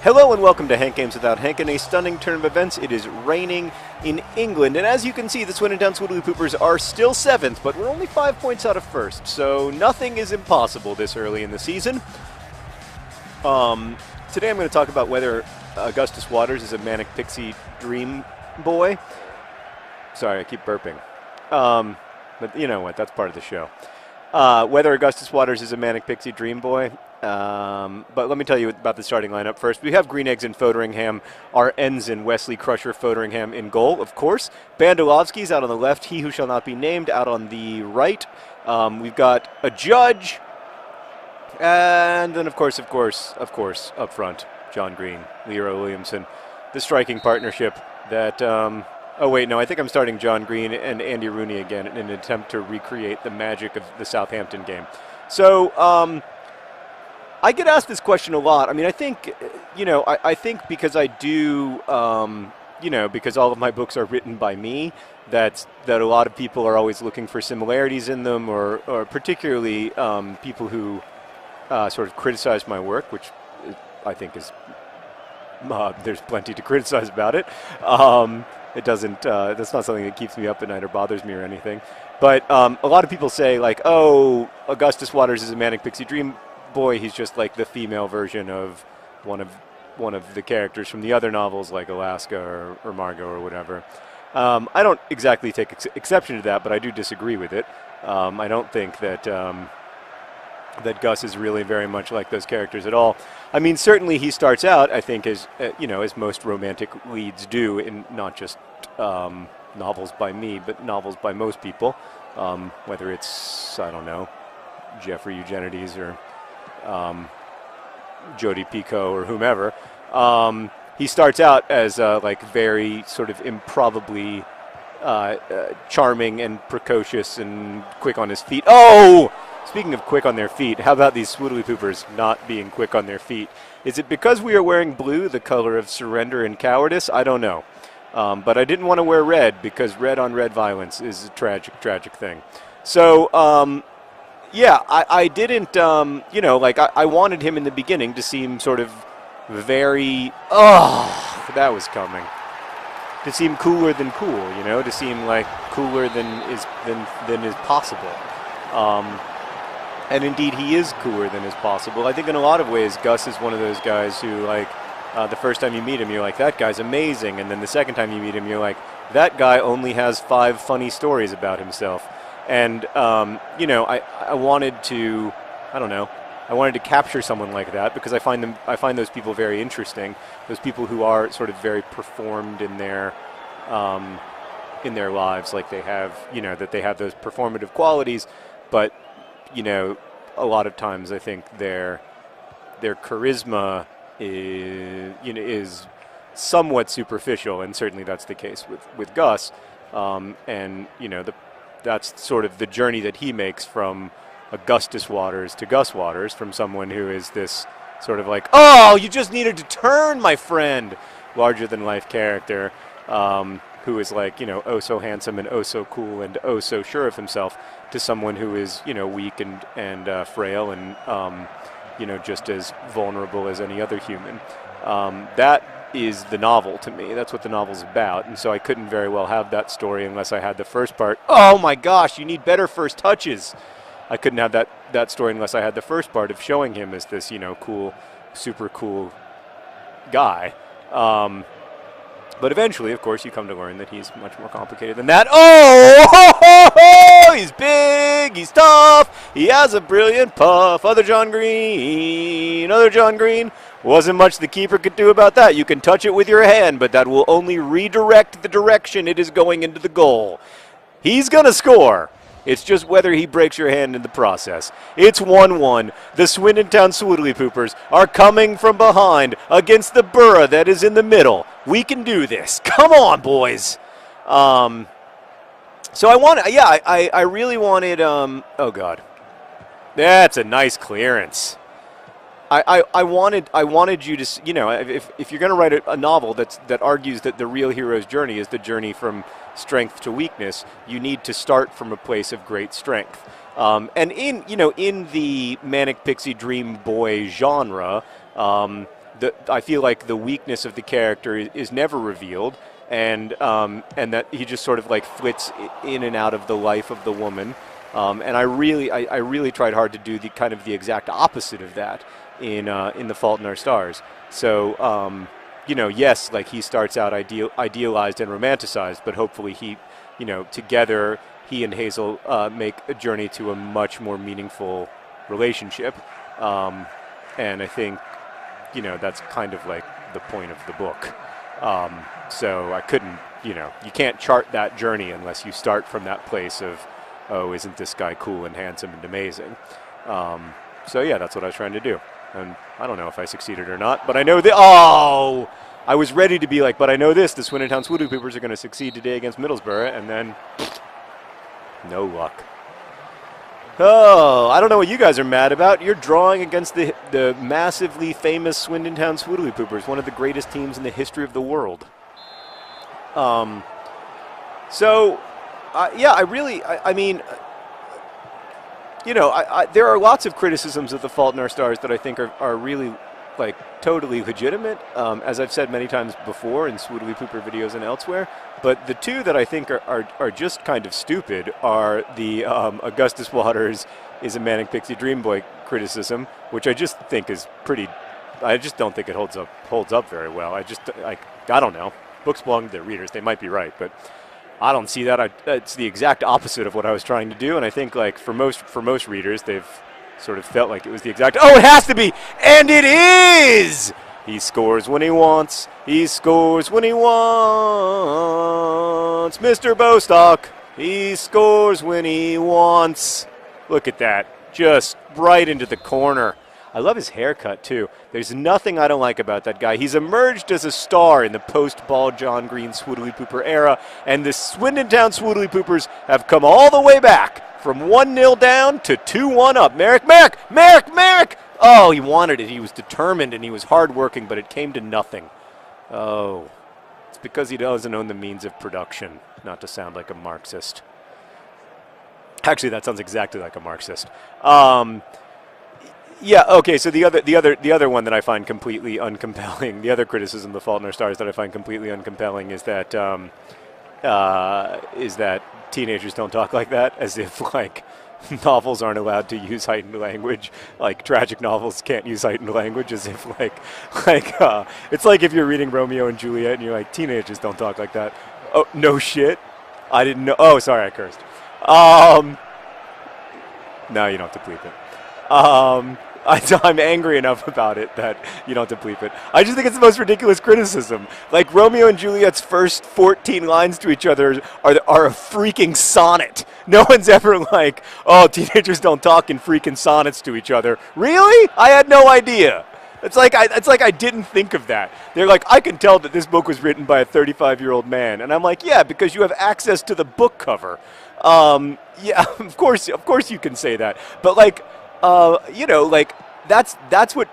Hello and welcome to Hank Games Without Hank. In a stunning turn of events, it is raining in England. And as you can see, the Swindon Swoodilypoopers are still 7th, but we're only 5 points out of 1st. So nothing is impossible this early in the season. Today I'm going to talk about whether Augustus Waters is a Manic Pixie dream boy. Sorry, I keep burping. But you know what, that's part of the show. Whether Augustus Waters is a Manic Pixie dream boy. But let me tell you about the starting lineup first. We have Green Eggs and Fotheringham, our ensign, Wesley Crusher Fotheringham in goal, of course. Bandolovsky's out on the left, he who shall not be named out on the right. We've got a judge, and then of course, up front, John Green, Leroy Williamson, the striking partnership that, oh wait, no, I think I'm starting John Green and Andy Rooney again in an attempt to recreate the magic of the Southampton game. So, I get asked this question a lot. I mean, I think, I think because I do, because all of my books are written by me, that a lot of people are always looking for similarities in them, or particularly people who sort of criticize my work, which I think is, there's plenty to criticize about it. It doesn't, that's not something that keeps me up at night or bothers me or anything. But a lot of people say, like, oh, Augustus Waters is a Manic Pixie Dream boy, he's just like the female version of one of the characters from the other novels, like Alaska or Margot or whatever. I don't exactly take exception to that, but I do disagree with it. I don't think that that Gus is really very much like those characters at all. I mean, certainly he starts out, I think, as as most romantic leads do, in not just novels by me, but novels by most people, whether it's, I don't know, Jeffrey Eugenides or Jodi Picoult or whomever. He starts out as like very sort of improbably charming and precocious and quick on his feet. Oh! Speaking of quick on their feet, how about these Swoodilypoopers not being quick on their feet? Is it because we are wearing blue, the color of surrender and cowardice? I don't know. But I didn't want to wear red because red on red violence is a tragic, tragic thing. So, yeah, I didn't, I wanted him in the beginning to seem sort of very, that was coming. To seem cooler than cool, to seem like cooler than is possible. And indeed, he is cooler than is possible. I think in a lot of ways, Gus is one of those guys who, like, the first time you meet him, you're like, that guy's amazing. And then the second time you meet him, you're like, that guy only has 5 funny stories about himself. And, I wanted to, I wanted to capture someone like that because I find those people very interesting. Those people who are sort of very performed in their lives, like they have, that they have those performative qualities, but, a lot of times I think their charisma is somewhat superficial, and certainly that's the case with Gus. That's sort of the journey that he makes from Augustus Waters to Gus Waters, from someone who is this sort of like, oh, you just needed to turn, my friend, larger-than-life character, who is like, oh so handsome and oh so cool and oh so sure of himself, to someone who is, weak and frail and, just as vulnerable as any other human. That is the novel to me. That's what the novel's about. And so I couldn't very well have that story unless I had the first part. Oh my gosh, you need better first touches. I couldn't have that story unless I had the first part of showing him as this, cool, super cool guy. But eventually, of course, you come to learn that he's much more complicated than that. Oh, he's big, he's tough, he has a brilliant puff. Other John Green. Wasn't much the keeper could do about that. You can touch it with your hand, but that will only redirect the direction it is going into the goal. He's going to score. It's just whether he breaks your hand in the process. It's 1-1. The Swindon Town Swoodilypoopers are coming from behind against the Borough that is in the middle. We can do this. Come on, boys. So I really wanted, oh God. That's a nice clearance. I wanted you to, if you're going to write a novel that argues that the real hero's journey is the journey from strength to weakness, you need to start from a place of great strength. And in the Manic Pixie Dream Boy genre, I feel like the weakness of the character is never revealed, and that he just sort of like flits in and out of the life of the woman. And I really tried hard to do the kind of the exact opposite of that in The Fault in Our Stars. So, yes, like he starts out idealized and romanticized, but hopefully together he and Hazel make a journey to a much more meaningful relationship. And I think, that's kind of like the point of the book. So I couldn't, you can't chart that journey unless you start from that place of, oh, isn't this guy cool and handsome and amazing? So yeah, that's what I was trying to do. And I don't know if I succeeded or not, but I know that, I was ready to be like, but I know this, the Swindon Swoodilypoopers are going to succeed today against Middlesbrough, and then no luck. Oh, I don't know what you guys are mad about. You're drawing against the massively famous Swindon Town Swoodilypoopers, one of the greatest teams in the history of the world. There are lots of criticisms of The Fault in Our Stars that I think are really, like, totally legitimate, as I've said many times before in Swoodilypooper videos and elsewhere. But the two that I think are just kind of stupid are the Augustus Waters is a Manic Pixie Dream Boy criticism, which I just think is pretty. I just don't think it holds up very well. I don't know. Books belong to their readers. They might be right, but I don't see that. It's the exact opposite of what I was trying to do, and I think like for most readers, they've sort of felt like it was the exact. Oh, it has to be, and it is. He scores when he wants. He scores when he wants. Mr. Bostock. He scores when he wants. Look at that. Just right into the corner. I love his haircut, too. There's nothing I don't like about that guy. He's emerged as a star in the post-Ball John Green Swoodilypooper era, and the Swindon Town Swoodilypoopers have come all the way back from 1-0 down to 2-1 up. Merrick! Oh, he wanted it. He was determined, and he was hardworking, but it came to nothing. Oh, it's because he doesn't own the means of production, not to sound like a Marxist. Actually, that sounds exactly like a Marxist. Yeah, okay, so the other one that I find completely uncompelling, the other criticism of The Fault in Our Stars that I find completely uncompelling is that teenagers don't talk like that, as if, like, novels aren't allowed to use heightened language, like tragic novels can't use heightened language, as if, it's like if you're reading Romeo and Juliet and you're like, teenagers don't talk like that. Oh, no shit? I didn't know. Oh, sorry, I cursed. No, you don't have to bleep it. I'm angry enough about it that you don't have to bleep it. I just think it's the most ridiculous criticism. Like, Romeo and Juliet's first 14 lines to each other are a freaking sonnet. No one's ever like, oh, teenagers don't talk in freaking sonnets to each other. Really? I had no idea. It's like I didn't think of that. They're like, I can tell that this book was written by a 35-year-old man. And I'm like, yeah, because you have access to the book cover. Yeah, of course you can say that. But like, that's what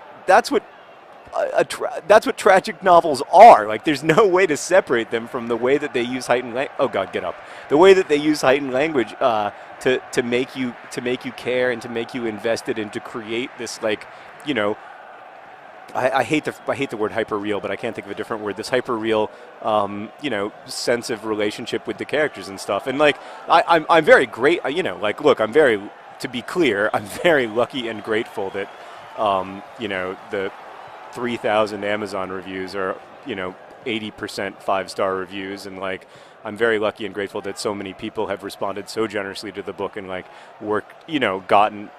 tragic novels are. Like, there's no way to separate them from the way that they use heightened language. Oh God, get up! The way that they use heightened language to make you care and to make you invested and to create this, like, I hate the word hyper-real, but I can't think of a different word. This hyper-real, sense of relationship with the characters and stuff. And like, I'm very great. Look, to be clear, I'm very lucky and grateful that, the 3,000 Amazon reviews are, 80% 5-star reviews, and like, I'm very lucky and grateful that so many people have responded so generously to the book and like gotten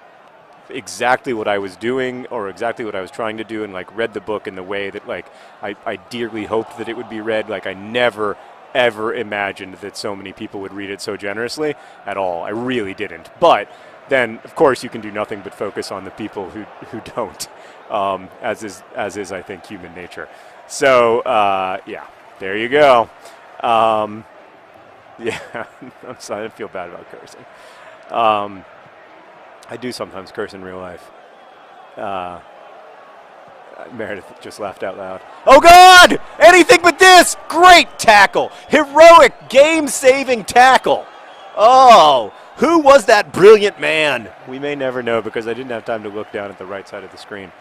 exactly what I was doing or exactly what I was trying to do and like read the book in the way that like I dearly hoped that it would be read. Like, I never ever imagined that so many people would read it so generously at all. I really didn't. But then, of course, you can do nothing but focus on the people who don't, as is I think human nature. So yeah, there you go. Yeah, I'm sorry, I feel bad about cursing. I do sometimes curse in real life. Meredith just laughed out loud. Oh God! Anything but this! Great tackle! Heroic game-saving tackle! Oh! Who was that brilliant man? We may never know because I didn't have time to look down at the right side of the screen.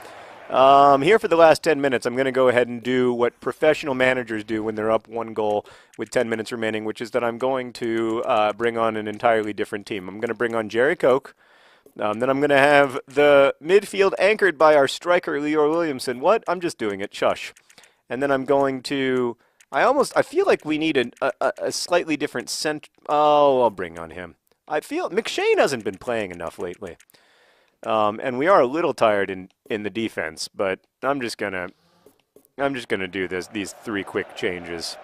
Here for the last 10 minutes, I'm going to go ahead and do what professional managers do when they're up 1 goal with 10 minutes remaining, which is that I'm going to bring on an entirely different team. I'm going to bring on Jerry Koch. Then I'm going to have the midfield anchored by our striker, Leroy Williamson. What? I'm just doing it. Shush. And then I'm going to... I feel like we need a slightly different Oh, I'll bring on him. I feel McShane hasn't been playing enough lately. And we are a little tired in the defense, but I'm just gonna do these 3 quick changes.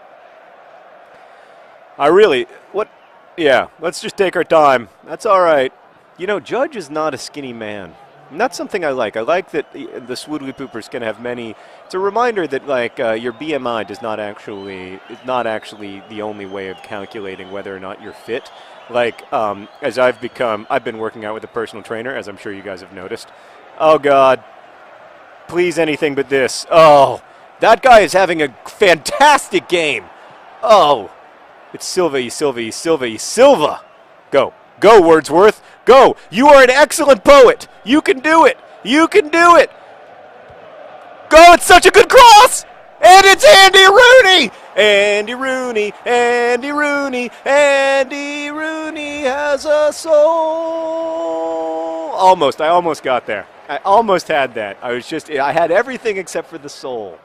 Yeah, let's just take our time. That's all right. You know, Judge is not a skinny man. And that's something I like. I like that the Swoodilypoopers can have many. It's a reminder that your BMI is not actually the only way of calculating whether or not you're fit. As I've been working out with a personal trainer, as I'm sure you guys have noticed. Oh God, please anything but this. Oh, that guy is having a fantastic game. Oh, it's Silva, Silva. Go. Go, Wordsworth. Go. You are an excellent poet. You can do it. You can do it. Go. It's such a good cross. And it's Andy Rooney. Andy Rooney. Andy Rooney. Andy Rooney has a soul. Almost. I almost got there. I almost had that. I had everything except for the soul.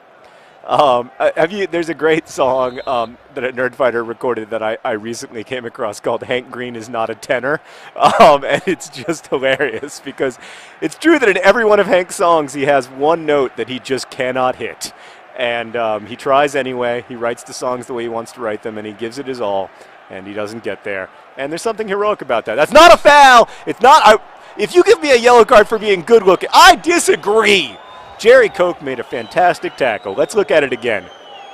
There's a great song that a Nerdfighter recorded that I recently came across called "Hank Green is Not a Tenor," and it's just hilarious because it's true that in every one of Hank's songs he has one note that he just cannot hit, and he tries anyway. He writes the songs the way he wants to write them, and he gives it his all, and he doesn't get there. And there's something heroic about that. That's not a foul. It's not. If you give me a yellow card for being good looking, I disagree. Jerry Koch made a fantastic tackle. Let's look at it again.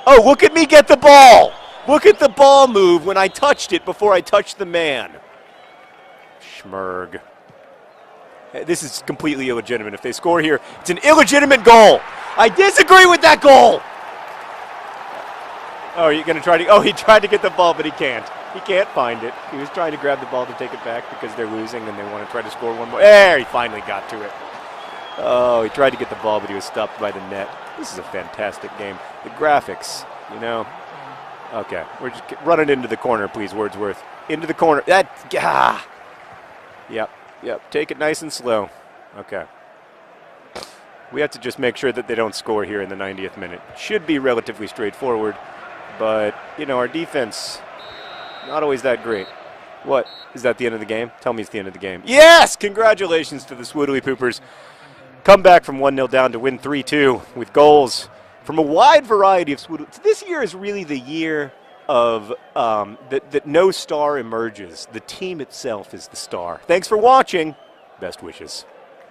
Oh, look at me get the ball. Look at the ball move when I touched it before I touched the man. Schmerg. This is completely illegitimate. If they score here, it's an illegitimate goal. I disagree with that goal. Oh, are you going to try to... Oh, he tried to get the ball, but he can't. He can't find it. He was trying to grab the ball to take it back because they're losing and they want to try to score one more. There, he finally got to it. Oh, he tried to get the ball, but he was stopped by the net. This is a fantastic game. The graphics, you know. Okay, we're just running into the corner, please, Wordsworth. Into the corner. Yep. Take it nice and slow. Okay. We have to just make sure that they don't score here in the 90th minute. Should be relatively straightforward, but, you know, our defense, not always that great. What? Is that the end of the game? Tell me it's the end of the game. Yes! Congratulations to the Swoodilypoopers. Come back from 1-0 down to win 3-2 with goals from a wide variety of Swoodilypoopers. This year is really the year of that no star emerges. The team itself is the star. Thanks for watching. Best wishes.